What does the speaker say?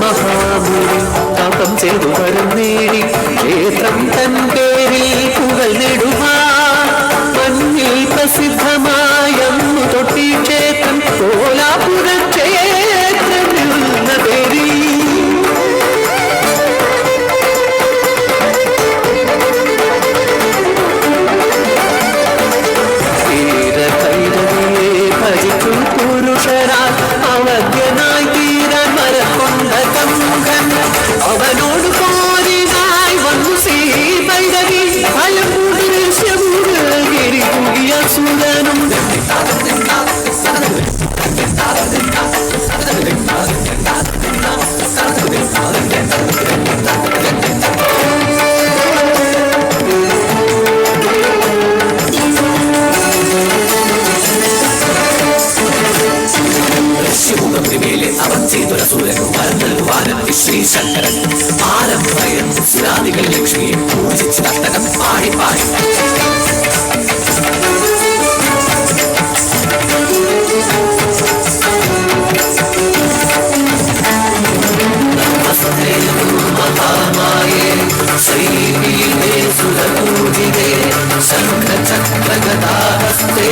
മഹാമുനി പാപം ചെയ്തു വരം നേടി ക്ഷേത്രം തൻ പേരിൽ പുകൾ നെടുമാ മണ്ണിൽ പ്രസിദ്ധമായെന്നു തൊട്ടി ക്ഷേത്രം കോലാപുര ക്ഷേത്രം എന്ന പേരിൽ ധീരഭൈരവിയെ ഭജിക്കും പുരുഷരാൽ അവജ്ഞനായി തീരാൻ മരക്കൊണ്ട കമ്പൻ അവനോട് പോരിനായി വന്നു ശ്രീ ഭൈരവി ഭയം ഗിരി കുകിയ സുരനും അവൻ ചെയ്തൊരു സൂര്യനും വരന്തൽവാനൻ ശ്രീശങ്കരൻ ആരം ഭയം സുരാദികൾ ലക്ഷ്മിയെ പൂജിച്ച് തട്ടകം പാടി പാടി മഹാമായേ ശ്രീ സുരപൂജിതേ ശംഖചക്രഗദാഹസ്തേ